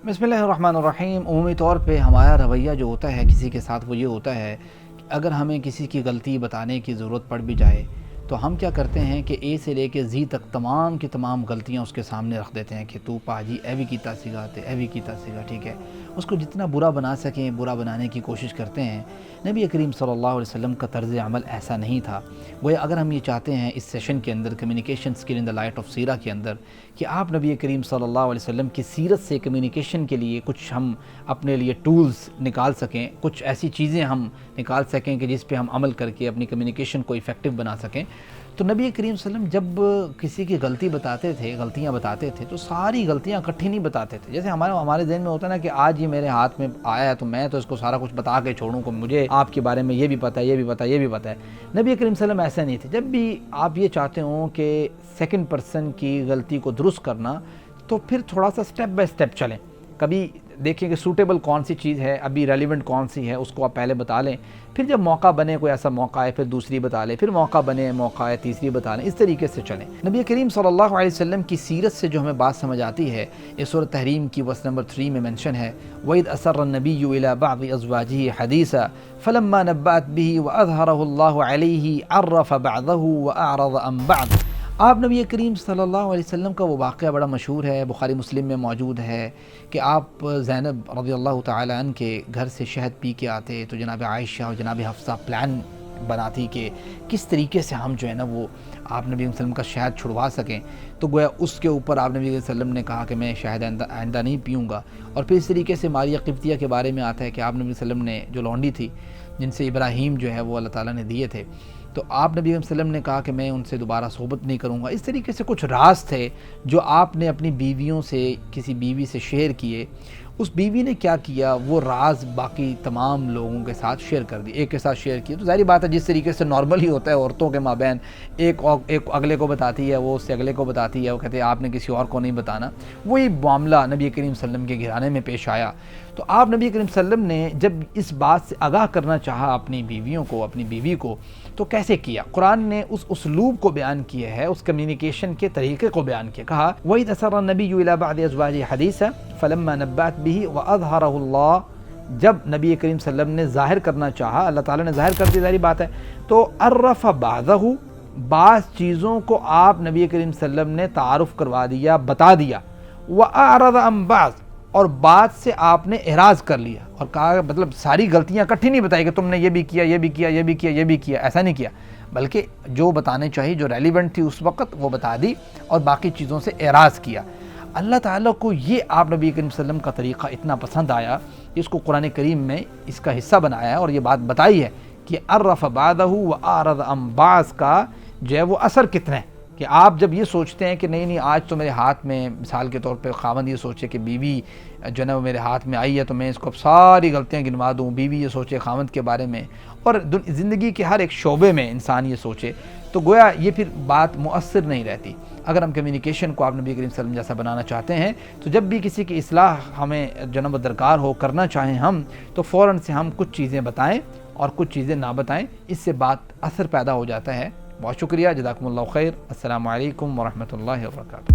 بسم اللہ الرحمن الرحیم۔ عمومی طور پہ ہمارا رویہ جو ہوتا ہے کسی کے ساتھ وہ یہ ہوتا ہے کہ اگر ہمیں کسی کی غلطی بتانے کی ضرورت پڑ بھی جائے تو ہم کیا کرتے ہیں کہ اے سے لے کے زی تک تمام کی تمام غلطیاں اس کے سامنے رکھ دیتے ہیں کہ تو پاجی اے بھی کیتا سیگا تے اے بھی کیتا سیگا، ٹھیک ہے، اس کو جتنا برا بنا سکیں برا بنانے کی کوشش کرتے ہیں۔ نبی کریم صلی اللہ علیہ وسلم کا طرز عمل ایسا نہیں تھا۔ وہ اگر ہم یہ چاہتے ہیں اس سیشن کے اندر communication skill in the light of سیرہ کے اندر کہ آپ نبی کریم صلی اللہ علیہ وسلم کی سیرت سے کمیونیکیشن کے لیے کچھ ہم اپنے لیے ٹولز نکال سکیں، کچھ ایسی چیزیں ہم نکال سکیں کہ جس پہ ہم عمل کر کے اپنی کمیونیکیشن کو ایفیکٹو بنا سکیں، تو نبی کریم صلی اللہ علیہ وسلم جب کسی کی غلطیاں بتاتے تھے تو ساری غلطیاں اکٹھی نہیں بتاتے تھے۔ جیسے ہمارے ذہن میں ہوتا ہے نا کہ آج یہ میرے ہاتھ میں آیا ہے تو میں تو اس کو سارا کچھ بتا کے چھوڑوں کہ مجھے آپ کے بارے میں یہ بھی پتہ ہے، یہ بھی پتہ ہے، یہ بھی پتہ ہے۔ نبی کریم صلی اللہ علیہ وسلم ایسا نہیں تھے۔ جب بھی آپ یہ چاہتے ہوں کہ سیکنڈ پرسن کی غلطی کو درست کرنا تو پھر تھوڑا سا سٹیپ بائی سٹیپ چلیں۔ کبھی دیکھیں کہ سوٹیبل کون سی چیز ہے، ابھی ریلیونٹ کون سی ہے، اس کو آپ پہلے بتا لیں، پھر جب موقع بنے کوئی ایسا موقع ہے پھر دوسری بتا لیں، پھر موقع بنے موقع ہے تیسری بتا لیں، اس طریقے سے چلیں۔ نبی کریم صلی اللہ علیہ وسلم کی سیرت سے جو ہمیں بات سمجھ آتی ہے، یہ سورۃ تحریم کی ورس نمبر 3 میں مینشن ہے، وَإِذْ أَسَرَّ النَّبِيُّ إِلَىٰ بَعْضِ أَزْوَاجِهِ حَدِيثًا فَلَمَّا نَبَّأَتْ بِهِ وَأَظْهَرَهُ اللَّهُ عَلَيْهِ عَرَّفَ بَعْضَهُ وَأَعْرَضَ عَن بَعْضٍ۔ آپ نبی کریم صلی اللہ علیہ وسلم کا وہ واقعہ بڑا مشہور ہے، بخاری مسلم میں موجود ہے کہ آپ زینب رضی اللہ تعالی عنہ کے گھر سے شہد پی کے آتے تو جناب عائشہ اور جناب حفصہ پلان بناتی کہ کس طریقے سے ہم جو ہے نا وہ آپ نبی صلی اللہ علیہ وسلم کا شہد چھڑوا سکیں، تو گویا اس کے اوپر آپ نبی صلی اللہ علیہ وسلم نے کہا کہ میں شہد آئندہ نہیں پیوں گا۔ اور پھر اس طریقے سے ماریہ قبطیہ کے بارے میں آتا ہے کہ آپ نبی صلی اللہ علیہ وسلم نے جو لونڈی تھی جن سے ابراہیم جو ہے وہ اللہ تعالیٰ نے دیے تھے، تو آپ نبی صلی اللہ علیہ وسلم نے کہا کہ میں ان سے دوبارہ صحبت نہیں کروں گا۔ اس طریقے سے کچھ راز تھے جو آپ نے اپنی بیویوں سے کسی بیوی سے شیئر کیے، اس بیوی نے کیا کیا، وہ راز باقی تمام لوگوں کے ساتھ شیئر کر دی، ایک کے ساتھ شیئر کیا۔ تو ظاہری بات ہے جس طریقے سے نارملی ہوتا ہے عورتوں کے مابین، ایک اگلے کو بتاتی ہے، وہ اس سے اگلے کو بتاتی ہے، وہ کہتے ہیں آپ نے کسی اور کو نہیں بتانا، وہی معاملہ نبی کریم صلی اللہ علیہ وسلم کے گھرانے میں پیش آیا۔ تو آپ نبی کریم صلی اللہ علیہ وسلم نے جب اس بات سے آگاہ کرنا چاہا اپنی بیویوں کو، اپنی بیوی کو، تو کیسے کیا؟ قرآن نے اس اسلوب کو بیان کیا ہے، اس کمیونیکیشن کے طریقے کو بیان کیا، کہا وَإِذْ أَسَرَّ النَّبِيُّ إِلَىٰ بَعْضِ أَزْوَاجِهِ حَدِيثًا فَلَمَّا نَبَّأَتْ بِهِ وَأَظْهَرَهُ اللَّهُ، جب نبی کریم صلی اللہ علیہ وسلم نے ظاہر کرنا چاہا، اللہ تعالیٰ نے ظاہر کر دی، ظاہری بات ہے، تو عرف بعضہ، بعض چیزوں کو آپ نبی کریم صلی اللہ علیہ وسلم نے تعارف کروا دیا، بتا دیا، وَأَعْرَضَ عَن بَعْضٍ، اور بعد سے آپ نے اعراض کر لیا اور کہا مطلب ساری غلطیاں اکٹھی نہیں بتائی کہ تم نے یہ بھی کیا، یہ بھی کیا، یہ بھی کیا، یہ بھی کیا، ایسا نہیں کیا، بلکہ جو بتانے چاہیے، جو ریلیونٹ تھی اس وقت وہ بتا دی اور باقی چیزوں سے اعراض کیا۔ اللہ تعالیٰ کو یہ آپ نبی کریم صلی اللہ علیہ وسلم کا طریقہ اتنا پسند آیا کہ اس کو قرآن کریم میں اس کا حصہ بنایا ہے اور یہ بات بتائی ہے کہ عرف بعضہ واعرض عن بعض کا جو ہے وہ اثر کتنا ہے، کہ آپ جب یہ سوچتے ہیں کہ نہیں آج تو میرے ہاتھ میں، مثال کے طور پہ خاوند یہ سوچے کہ بیوی جو ہے نا وہ میرے ہاتھ میں آئی ہے تو میں اس کو اب ساری غلطیاں گنوا دوں، بیوی یہ سوچے خاوند کے بارے میں، اور زندگی کے ہر ایک شعبے میں انسان یہ سوچے، تو گویا یہ پھر بات مؤثر نہیں رہتی۔ اگر ہم کمیونیکیشن کو آپ نبی کریم صلی اللہ علیہ وسلم جیسا بنانا چاہتے ہیں تو جب بھی کسی کی اصلاح ہمیں جناب درکار ہو، کرنا چاہیں ہم، تو فوراً سے ہم کچھ چیزیں بتائیں اور کچھ چیزیں نہ بتائیں، اس سے بات اثر پیدا ہو جاتا ہے۔ بہت شکریہ، جزاکم اللہ خیر، السلام علیکم ورحمۃ اللہ وبرکاتہ۔